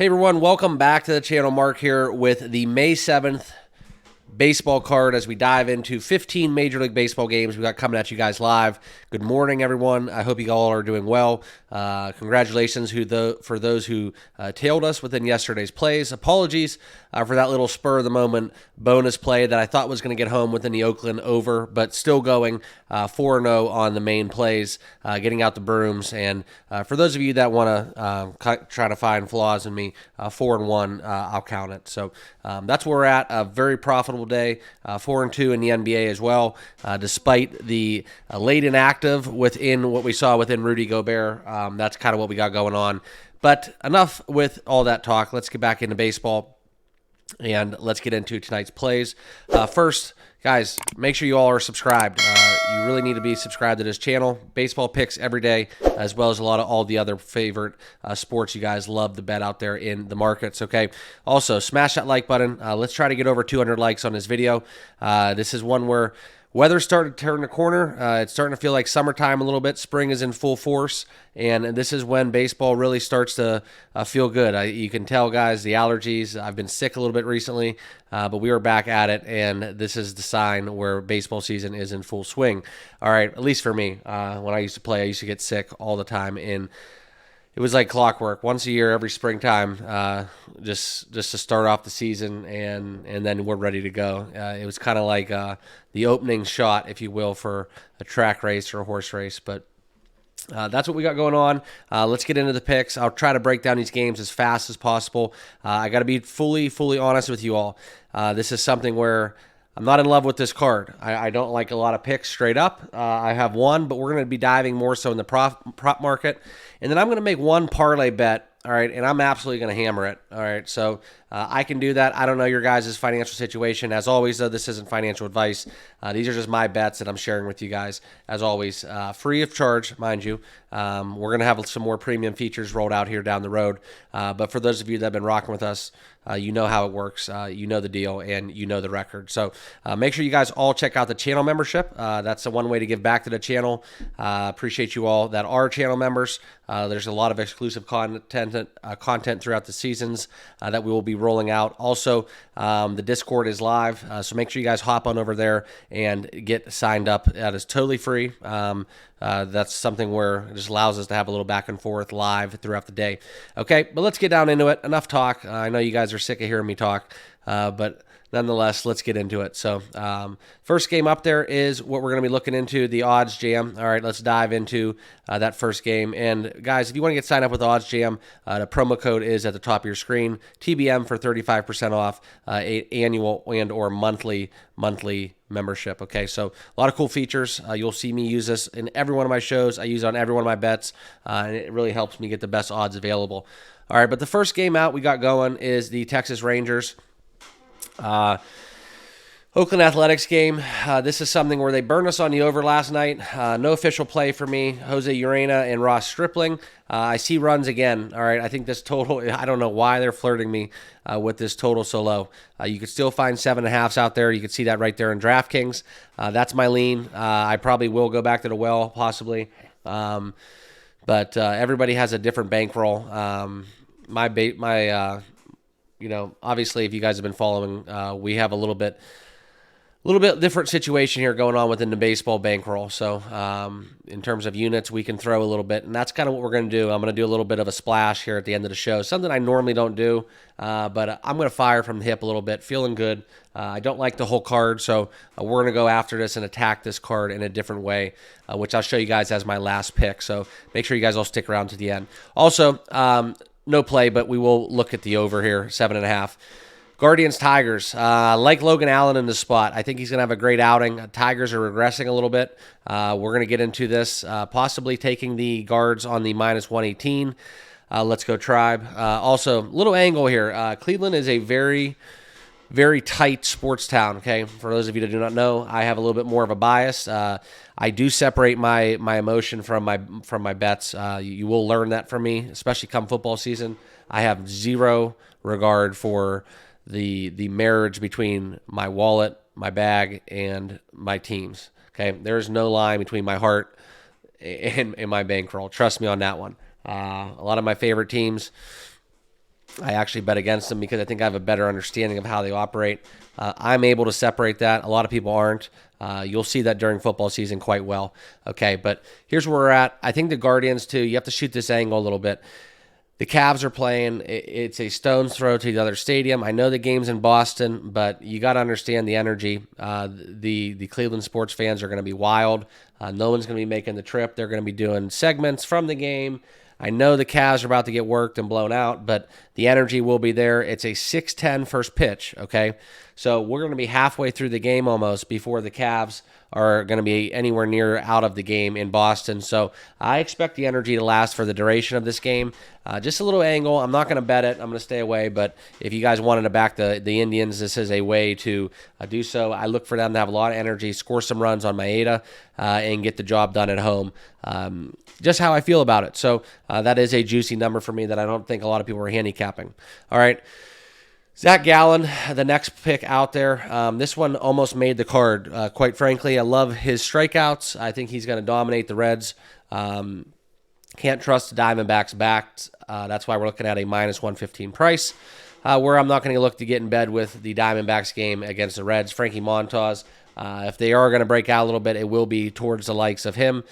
Hey everyone, welcome back to the channel. Mark here with the May 7th baseball card as we dive into 15 Major League Baseball games we got coming at you guys live. Good morning, everyone. I hope you all are doing well. Congratulations for those who tailed us within yesterday's plays. Apologies for that little spur of the moment bonus play that I thought was going to get home within the Oakland over, but still going 4-0 on the main plays, getting out the brooms. And for those of you that want to try to find flaws in me, 4-1, I'll count it. So that's where we're at. A very profitable day, 4-2 in the NBA as well, despite the late inactive within what we saw within Rudy Gobert. That's kind of what we got going on. But enough with all that talk. Let's get back into baseball. And let's get into tonight's plays. First, guys, make sure you all are subscribed. You really need to be subscribed to this channel. Baseball picks every day, as well as a lot of all the other favorite sports you guys love to bet out there in the markets, okay? Also, smash that like button. Let's try to get over 200 likes on this video. This is one where weather's starting to turn the corner. It's starting to feel like summertime a little bit. Spring is in full force, and this is when baseball really starts to feel good. You can tell, guys, the allergies. I've been sick a little bit recently, but we are back at it, and this is the sign where baseball season is in full swing. All right, at least for me. When I used to play, I used to get sick all the time, and it was like clockwork. Once a year, every springtime, just to start off the season, and then we're ready to go. It was kind of like the opening shot, if you will, for a track race or a horse race. But that's what we got going on. Let's get into the picks. I'll try to break down these games as fast as possible. I got to be fully honest with you all. This is something where I'm not in love with this card. I don't like a lot of picks straight up. I have one, but we're going to be diving more so in the prop market. And then I'm going to make one parlay bet, all right, and I'm absolutely going to hammer it, all right? So I can do that. I don't know your guys' financial situation. As always, though, this isn't financial advice. These are just my bets that I'm sharing with you guys, as always, free of charge, mind you. We're going to have some more premium features rolled out here down the road. But for those of you that have been rocking with us, you know how it works. You know the deal, and you know the record. So make sure you guys all check out the channel membership. That's the one way to give back to the channel. Appreciate you all that are channel members. There's a lot of exclusive content throughout the seasons that we will be rolling out. Also, the Discord is live, so make sure you guys hop on over there and get signed up. That is totally free. That's something where it just allows us to have a little back and forth live throughout the day. Okay, but let's get down into it. Enough talk. I know you guys are sick of hearing me talk, but nonetheless, let's get into it. So first game up there is what we're going to be looking into, the odds jam. All right, let's dive into that first game. And guys, if you want to get signed up with odds jam, the promo code is at the top of your screen, TBM for 35% off annual and or monthly membership. Okay, so a lot of cool features. You'll see me use this in every one of my shows. I use it on every one of my bets, and it really helps me get the best odds available. All right, but the first game out we got going is the Texas Rangers Oakland Athletics game. This is something where they burned us on the over last night. No official play for me. Jose Urena and Ross Stripling. I see runs again. All right, I think this total, I don't know why they're flirting me with this total so low. You could still find 7.5s out there. You can see that right there in DraftKings. That's my lean. I probably will go back to the well, possibly. But everybody has a different bankroll. Obviously, if you guys have been following, we have a little bit different situation here going on within the baseball bankroll. So in terms of units, we can throw a little bit, and that's kind of what we're going to do. I'm going to do a little bit of a splash here at the end of the show, something I normally don't do, but I'm going to fire from the hip a little bit, feeling good. I don't like the whole card, so we're going to go after this and attack this card in a different way, which I'll show you guys as my last pick. So make sure you guys all stick around to the end. Also, no play, but we will look at the over here, 7.5. Guardians, Tigers. Like Logan Allen in the spot. I think he's going to have a great outing. Tigers are regressing a little bit. We're going to get into this, possibly taking the guards on the -118. Let's go Tribe. Also, little angle here. Cleveland is a very, very tight sports town, okay? For those of you that do not know, I have a little bit more of a bias. I do separate my emotion from my bets. You will learn that from me, especially come football season. I have zero regard for the marriage between my wallet, my bag, and my teams. Okay, there's no line between my heart and my bankroll. Trust me on that one. A lot of my favorite teams I actually bet against them because I think I have a better understanding of how they operate. I'm able to separate that. A lot of people aren't. You'll see that during football season quite well. Okay, but here's where we're at. I think the Guardians, too, you have to shoot this angle a little bit. The Cavs are playing. It's a stone's throw to the other stadium. I know the game's in Boston, but you got to understand the energy. The Cleveland sports fans are going to be wild. No one's going to be making the trip. They're going to be doing segments from the game. I know the Cavs are about to get worked and blown out, but the energy will be there. It's a 6:10 first pitch, okay? So we're going to be halfway through the game almost before the Cavs are going to be anywhere near out of the game in Boston. So I expect the energy to last for the duration of this game. Just a little angle. I'm not going to bet it. I'm going to stay away. But if you guys wanted to back the Indians, this is a way to do so. I look for them to have a lot of energy, score some runs on Maeda, and get the job done at home. Just how I feel about it. So that is a juicy number for me that I don't think a lot of people are handicapping. All right. Zach Gallen, the next pick out there. This one almost made the card. Quite frankly, I love his strikeouts. I think he's going to dominate the Reds. Can't trust the Diamondbacks backed. That's why we're looking at a minus 115 price, where I'm not going to look to get in bed with the Diamondbacks game against the Reds. Frankie Montas, if they are going to break out a little bit, it will be towards the likes of him.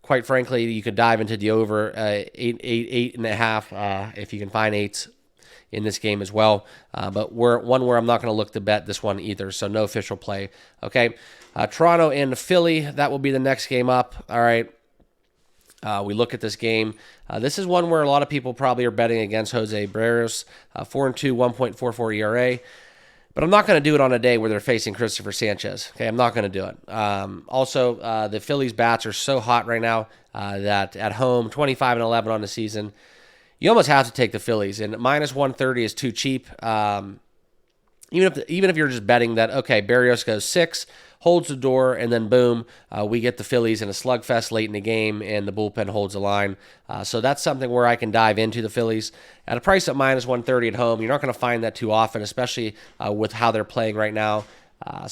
Quite frankly, you could dive into the over 8.5 if you can find eights in this game as well. But where I'm not going to look to bet this one either, so no official play. Okay, Toronto and Philly, that will be the next game up. All right, we look at this game. This is one where a lot of people probably are betting against Jose Barrios, 4-2, 1.44 ERA. But I'm not going to do it on a day where they're facing Christopher Sanchez. Okay, I'm not going to do it. Also, the Phillies bats are so hot right now that at home, 25-11 on the season, you almost have to take the Phillies. And minus 130 is too cheap. Even if you're just betting that, okay, Barrios goes 6, holds the door, and then boom, we get the Phillies in a slugfest late in the game, and the bullpen holds the line. So that's something where I can dive into the Phillies. At a price at minus 130 at home, you're not going to find that too often, especially with how they're playing right now. I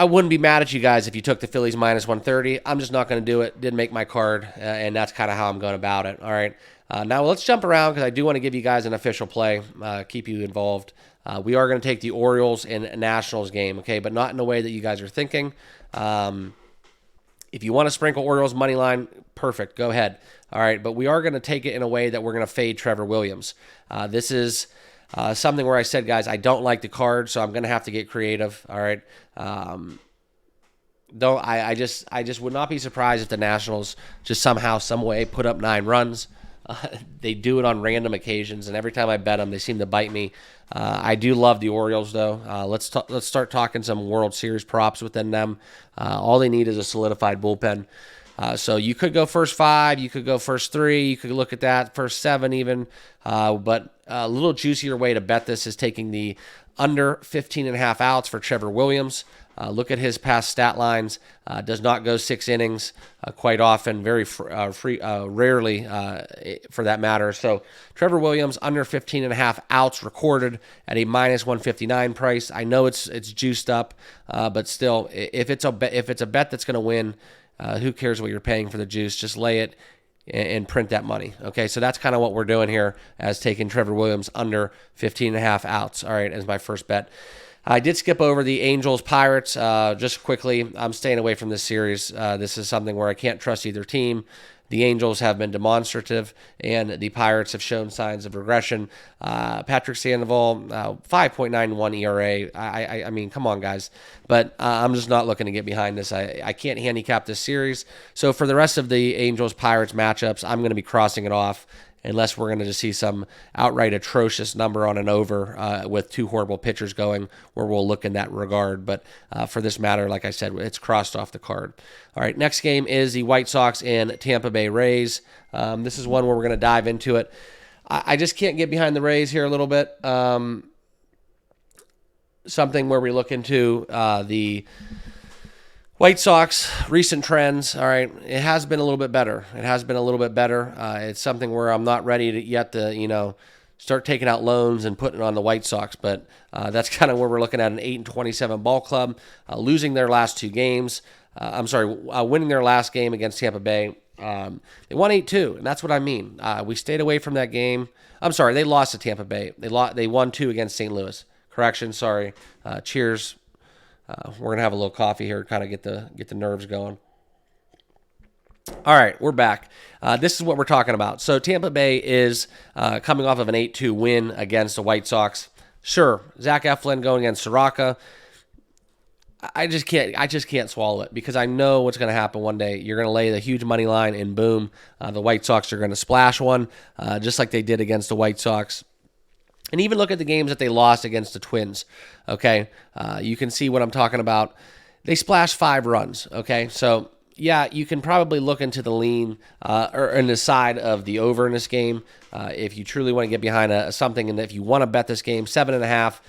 wouldn't be mad at you guys if you took the Phillies minus 130. I'm just not going to do it. Didn't make my card, and that's kind of how I'm going about it. All right. Now let's jump around because I do want to give you guys an official play, keep you involved. We are going to take the Orioles and Nationals game, okay, but not in the way that you guys are thinking. If you want to sprinkle Orioles money line, perfect, go ahead. All right, but we are going to take it in a way that we're going to fade Trevor Williams. This is something where I said, guys, I don't like the card, so I'm going to have to get creative. All right. I just would not be surprised if the Nationals just somehow, some way put up 9 runs. They do it on random occasions, and every time I bet them, they seem to bite me. I do love the Orioles, though. Let's start talking some World Series props within them. All they need is a solidified bullpen. So you could go first 5, you could go first 3, you could look at that, first 7 even. But a little juicier way to bet this is taking the under 15.5 outs for Trevor Williams. Look at his past stat lines. Does not go 6 innings quite often, very rarely for that matter. So Trevor Williams under 15.5 outs recorded at a minus 159 price. I know it's juiced up, but still, if it's a bet that's going to win, who cares what you're paying for the juice? Just lay it and print that money. Okay, so that's kind of what we're doing here as taking Trevor Williams under 15.5 outs. All right, as my first bet. I did skip over the Angels-Pirates just quickly. I'm staying away from this series. This is something where I can't trust either team. The Angels have been demonstrative, and the Pirates have shown signs of regression. Patrick Sandoval, 5.91 ERA. I mean, come on, guys. But I'm just not looking to get behind this. I can't handicap this series. So for the rest of the Angels-Pirates matchups, I'm going to be crossing it off unless we're going to just see some outright atrocious number on an over with 2 horrible pitchers going, where we'll look in that regard. But for this matter, like I said, it's crossed off the card. All right, next game is the White Sox and Tampa Bay Rays. This is one where we're going to dive into it. I just can't get behind the Rays here a little bit. Something where we look into the White Sox, recent trends, all right, it has been a little bit better. It's something where I'm not ready to start taking out loans and putting it on the White Sox, but that's kind of where we're looking at an 8-27 ball club, losing their last 2 games. Winning their last game against Tampa Bay. They won 8-2, and that's what I mean. We stayed away from that game. I'm sorry, they lost to Tampa Bay. They won 2 against St. Louis. Correction, sorry. Cheers. We're gonna have a little coffee here, kind of get the nerves going. All right, we're back. This is what we're talking about. So Tampa Bay is coming off of an 8-2 win against the White Sox. Sure, Zach Eflin going against Soraka. I just can't swallow it because I know what's going to happen one day. You're going to lay the huge money line, and boom, the White Sox are going to splash one, just like they did against the White Sox. And even look at the games that they lost against the Twins. Okay, you can see what I'm talking about. They splashed 5 runs. Okay, so yeah, you can probably look into the lean or in the side of the over in this game if you truly want to get behind something, and if you want to bet this game 7.5.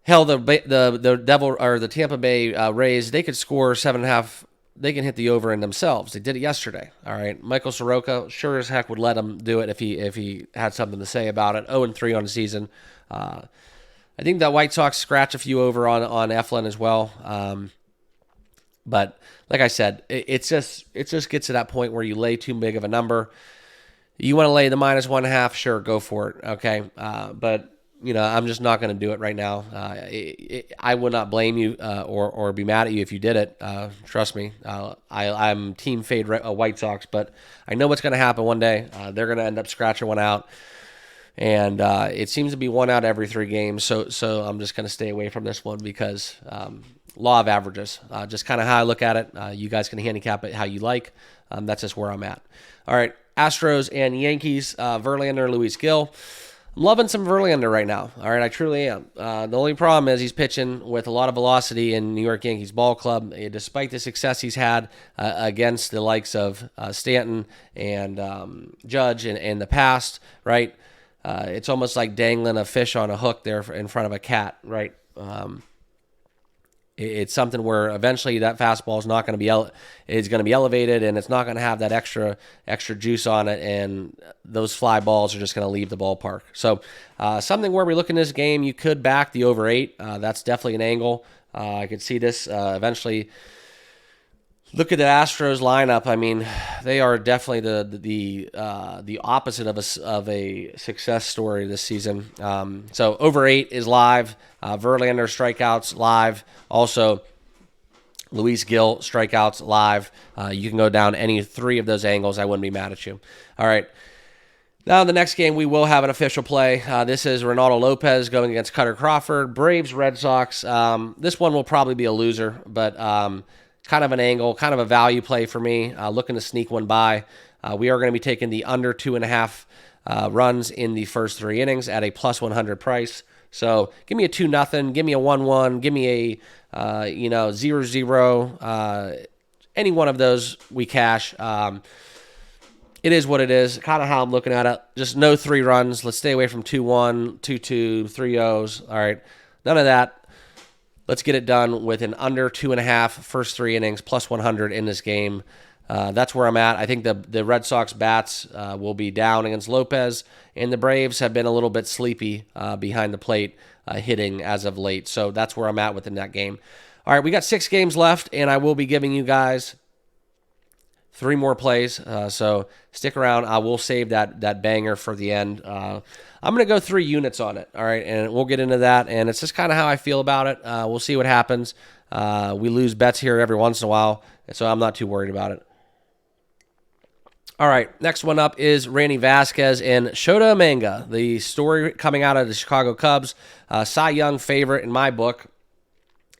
Hell, the Devil or the Tampa Bay Rays, they could score 7.5. They can hit the over in themselves. They did it yesterday. All right, Michael Soroka sure as heck would let him do it if he had something to say about it. 0-3 on the season. I think the White Sox scratch a few over on Eflin as well. But like I said, it just gets to that point where you lay too big of a number. You want to lay the -1.5, sure, go for it. Okay, but I'm just not going to do it right now. I would not blame you or be mad at you if you did it. Trust me. I'm team fade White Sox, but I know what's going to happen one day. They're going to end up scratching one out, and it seems to be one out every 3 games. So I'm just going to stay away from this one because law of averages, just kind of how I look at it. You guys can handicap it how you like. That's just where I'm at. All right, Astros and Yankees, Verlander, Luis Gil. I'm loving some Verlander right now. All right, I truly am. The only problem is he's pitching with a lot of velocity in New York Yankees ball club. Despite the success he's had against the likes of Stanton and Judge in the past, right? It's almost like dangling a fish on a hook there in front of a cat, right? It's something where eventually that fastball is not going to be elevated, and it's not going to have that extra juice on it, and those fly balls are just going to leave the ballpark. So something where we look in this game, you could back the over 8. That's definitely an angle. I could see this eventually. Look at the Astros lineup. I mean, they are definitely the opposite of a success story this season. So over 8 is live. Verlander strikeouts live. Also, Luis Gil strikeouts live. You can go down any 3 of those angles. I wouldn't be mad at you. All right. Now, the next game, we will have an official play. This is Ronaldo Lopez going against Cutter Crawford. Braves, Red Sox. This one will probably be a loser, but kind of an angle, kind of a value play for me. Looking to sneak one by. We are going to be taking the under 2.5 runs in the first 3 innings at a +100 price. So give me a 2-0, give me a 1-1, give me a 0-0. Any one of those we cash. It is what it is. Kind of how I'm looking at it. Just no 3 runs. Let's stay away from 2-1, 2-2, 3-0s. All right, none of that. Let's get it done with an under 2.5 first 3 innings +100 in this game. That's where I'm at. I think the Red Sox bats will be down against Lopez, and the Braves have been a little bit sleepy behind the plate hitting as of late. So that's where I'm at within that game. All right, we got 6 games left, and I will be giving you guys 3 more plays. So stick around. I will save that banger for the end. I'm going to go 3 units on it, all right, and we'll get into that, and it's just kind of how I feel about it. We'll see what happens. We lose bets here every once in a while, so I'm not too worried about it. All right, next one up is Randy Vasquez and Shota Umanga, the story coming out of the Chicago Cubs, Cy Young favorite in my book,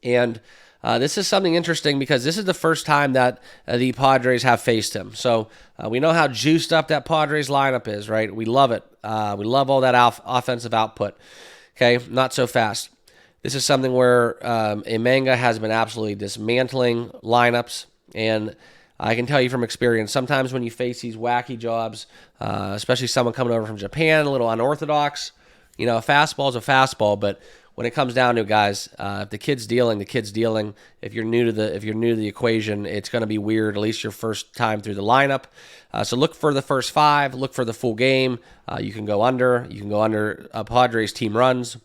and this is something interesting because this is the first time that the Padres have faced him. So we know how juiced up that Padres lineup is, right? We love it. We love all that offensive output. Okay, not so fast. This is something where Umanga has been absolutely dismantling lineups, and I can tell you from experience, sometimes when you face these wacky jobs, especially someone coming over from Japan, a little unorthodox, a fastball is a fastball, but when it comes down to it, guys, if the kid's dealing, the kid's dealing. If you're new to the equation, it's going to be weird. At least your first time through the lineup. So look for the first 5. Look for the full game. You can go under. You can go under Padres team runs.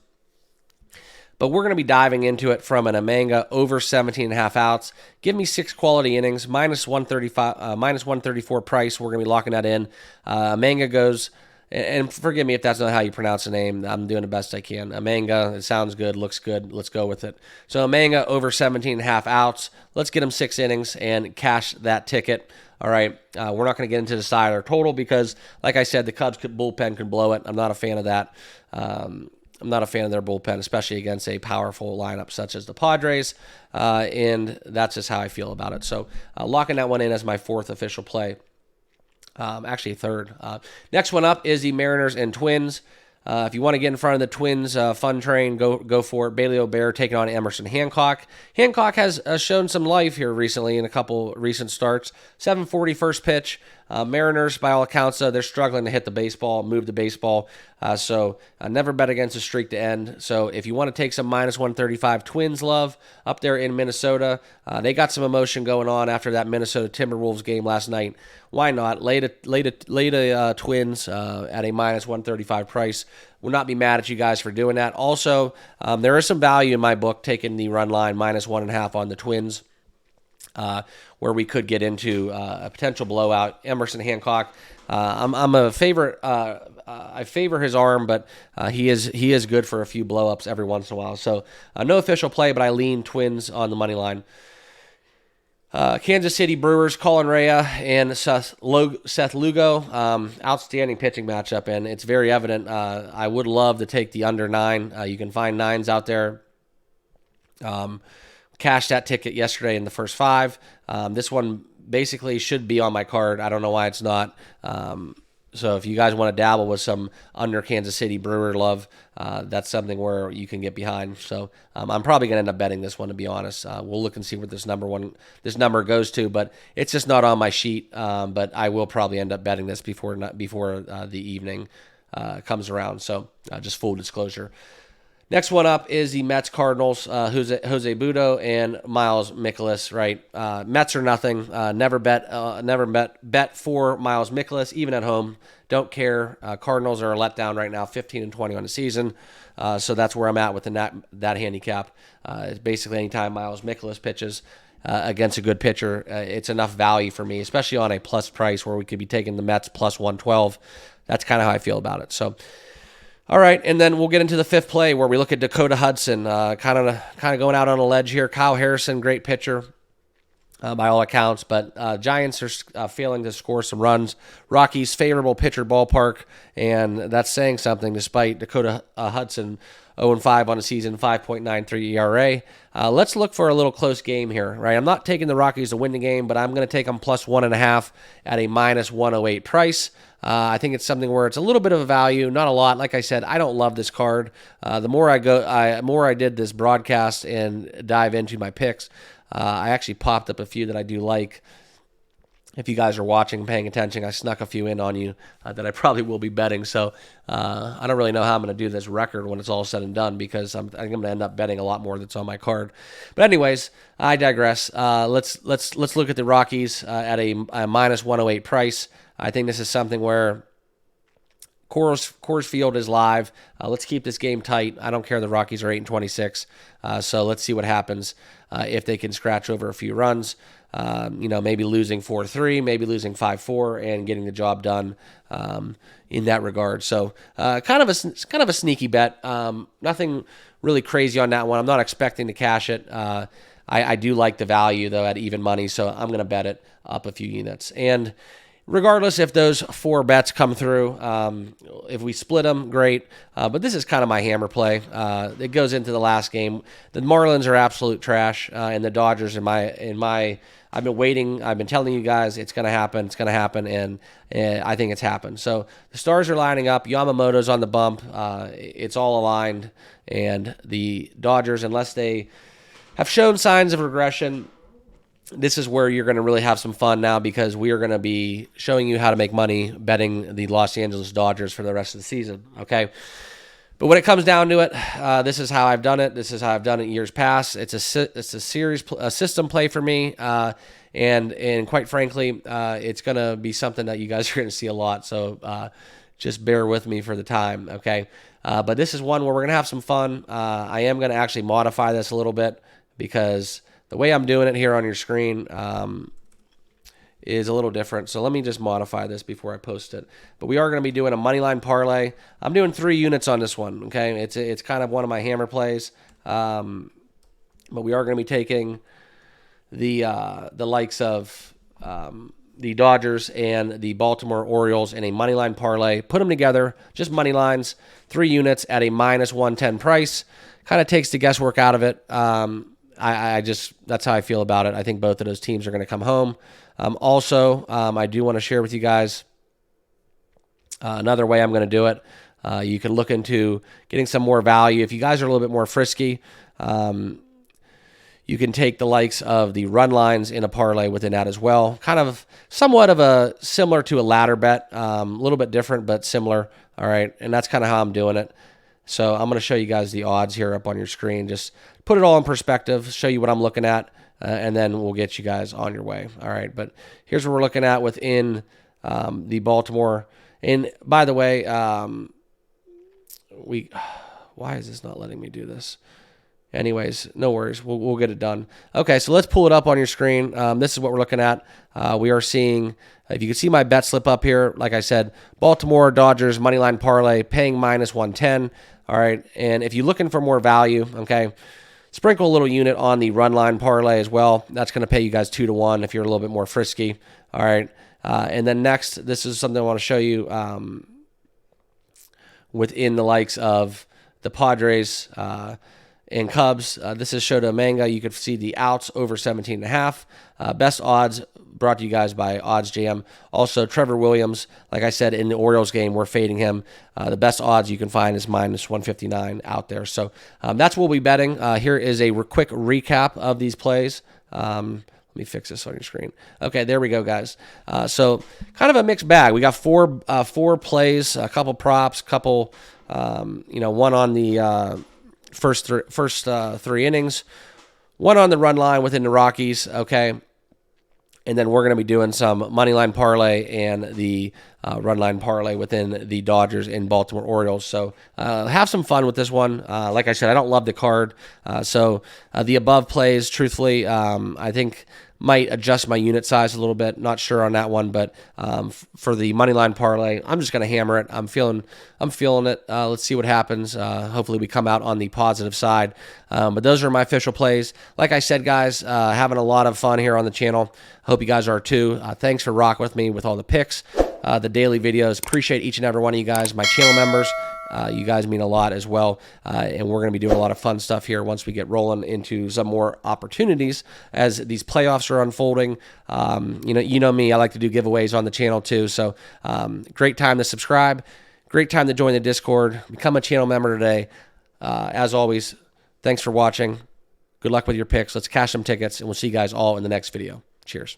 but we're going to be diving into it from an Amanga over 17.5 outs. Give me 6 quality innings, minus 135, minus 134 price. We're going to be locking that in. Amanga goes, and forgive me if that's not how you pronounce the name. I'm doing the best I can. Amanga, it sounds good, looks good. Let's go with it. So Amanga over 17.5 outs. Let's get him 6 innings and cash that ticket. All right, we're not going to get into the side or total because, like I said, the Cubs bullpen could blow it. I'm not a fan of that. I'm not a fan of their bullpen, especially against a powerful lineup such as the Padres, and that's just how I feel about it. So locking that one in as my 4th official play. Actually, 3rd. Next one up is the Mariners and Twins. If you want to get in front of the Twins fun train, go for it. Bailey O'Bear taking on Emerson Hancock. Hancock has shown some life here recently in a couple recent starts. 7:40 first pitch. Mariners, by all accounts, they're struggling to hit the baseball, move the baseball. So never bet against a streak to end. So if you want to take some minus 135 Twins love up there in Minnesota, they got some emotion going on after that Minnesota Timberwolves game last night. Why not? Lay the Twins at a minus 135 price. Will not be mad at you guys for doing that. Also, there is some value in my book taking the run line minus 1.5 on the Twins. Where we could get into a potential blowout. Emerson Hancock, I'm a favorite. I favor his arm, but he is good for a few blowups every once in a while. So no official play, but I lean Twins on the money line. Kansas City Brewers, Colin Rea and Seth Lugo. Outstanding pitching matchup, and it's very evident. I would love to take the under 9. You can find 9s out there. Cashed that ticket yesterday in the first 5. This one basically should be on my card. I don't know why it's not. So if you guys want to dabble with some under Kansas City Brewer love, that's something where you can get behind. So I'm probably going to end up betting this one, to be honest. We'll look and see what this number goes to, but it's just not on my sheet. But I will probably end up betting this before the evening comes around. So just full disclosure. Next one up is the Mets Cardinals, Jose Budo and Miles Mikolas. Right, Mets are nothing. Never bet for Miles Mikolas, even at home. Don't care. Cardinals are a letdown right now, 15-20 on the season. So that's where I'm at with that handicap. It's basically anytime Miles Mikolas pitches against a good pitcher, it's enough value for me, especially on a plus price where we could be taking the Mets plus 112. That's kind of how I feel about it. So. All right, and then we'll get into the 5th play where we look at Dakota Hudson, kind of going out on a ledge here. Kyle Harrison, great pitcher by all accounts, but Giants are failing to score some runs. Rockies, favorable pitcher ballpark, and that's saying something despite Dakota Hudson 0-5 on the season, 5.93 ERA. Let's look for a little close game here, right? I'm not taking the Rockies to win the game, but I'm going to take them plus 1.5 at a minus 108 price. I think it's something where it's a little bit of a value, not a lot. Like I said, I don't love this card. The more I did this broadcast and dive into my picks, I actually popped up a few that I do like. If you guys are watching, paying attention, I snuck a few in on you that I probably will be betting. So I don't really know how I'm going to do this record when it's all said and done because I'm going to end up betting a lot more that's on my card. But anyways, I digress. Let's look at the Rockies at a minus 108 price. I think this is something where Coors Field is live. Let's keep this game tight. I don't care. The Rockies are 8-26. So let's see what happens if they can scratch over a few runs. Maybe losing 4-3, maybe losing 5-4, and getting the job done in that regard. So kind of a sneaky bet. Nothing really crazy on that one. I'm not expecting to cash it. I do like the value though at even money, so I'm going to bet it up a few units. And regardless if those 4 bets come through, if we split them, great. But this is kind of my hammer play. It goes into the last game. The Marlins are absolute trash, and the Dodgers I've been waiting. I've been telling you guys it's going to happen. It's going to happen, and I think it's happened. So the stars are lining up. Yamamoto's on the bump. It's all aligned, and the Dodgers, unless they have shown signs of regression, this is where you're going to really have some fun now because we are going to be showing you how to make money betting the Los Angeles Dodgers for the rest of the season, okay? But when it comes down to it, this is how I've done it. This is how I've done it years past. It's a system play for me, and quite frankly, it's going to be something that you guys are going to see a lot. So just bear with me for the time, okay? But this is one where we're going to have some fun. I am going to actually modify this a little bit because the way I'm doing it here on your screen is a little different. So let me just modify this before I post it. But we are going to be doing a moneyline parlay. I'm doing 3 units on this one, okay? It's kind of one of my hammer plays. But we are going to be taking the likes of the Dodgers and the Baltimore Orioles in a moneyline parlay. Put them together, just money lines, 3 units at a -110 price. Kind of takes the guesswork out of it. I just, that's how I feel about it. I think both of those teams are going to come home. Also, I do want to share with you guys another way I'm going to do it. You can look into getting some more value. If you guys are a little bit more frisky, you can take the likes of the run lines in a parlay within that as well. Kind of somewhat of a similar to a ladder bet, a little bit different, but similar. All right, and that's kind of how I'm doing it. So I'm going to show you guys the odds here up on your screen. Just put it all in perspective, show you what I'm looking at, and then we'll get you guys on your way. All right, but here's what we're looking at within the Baltimore. And by the way, why is this not letting me do this? Anyways, no worries. We'll get it done. Okay, so let's pull it up on your screen. This is what we're looking at. We are seeing, if you can see my bet slip up here, like I said, Baltimore Dodgers moneyline parlay paying -110. All right, and if you're looking for more value, okay, sprinkle a little unit on the run line parlay as well. That's going to pay you guys 2-1 if you're a little bit more frisky. All right, and then next, this is something I want to show you within the likes of the Padres and Cubs. This is Shota Manga. You could see the outs over 17.5. Best odds brought to you guys by oddsjam. Also, Trevor Williams, like I said, in the Orioles game, we're fading him. The best odds you can find is -159 out there. So that's what we'll be betting. Here is a quick recap of these plays. Let me fix this on your screen. Okay, there we go, guys. So kind of a mixed bag. We got four plays, a couple props, couple, one on the first three innings, one on the run line within the Rockies, okay? And then we're going to be doing some money line parlay and the run line parlay within the Dodgers and Baltimore Orioles. So have some fun with this one. Like I said, I don't love the card. So the above plays, truthfully, I think might adjust my unit size a little bit. Not sure on that one, but for the money line parlay, I'm just going to hammer it. I'm feeling it. Let's see what happens. Hopefully we come out on the positive side. But those are my official plays. Like I said, guys, having a lot of fun here on the channel. Hope you guys are too. Thanks for rocking with me with all the picks, the daily videos. Appreciate each and every one of you guys, my channel members. You guys mean a lot as well, and we're going to be doing a lot of fun stuff here once we get rolling into some more opportunities as these playoffs are unfolding. You know me, I like to do giveaways on the channel too, so great time to subscribe, great time to join the Discord, become a channel member today. As always, thanks for watching. Good luck with your picks. Let's cash some tickets, and we'll see you guys all in the next video. Cheers.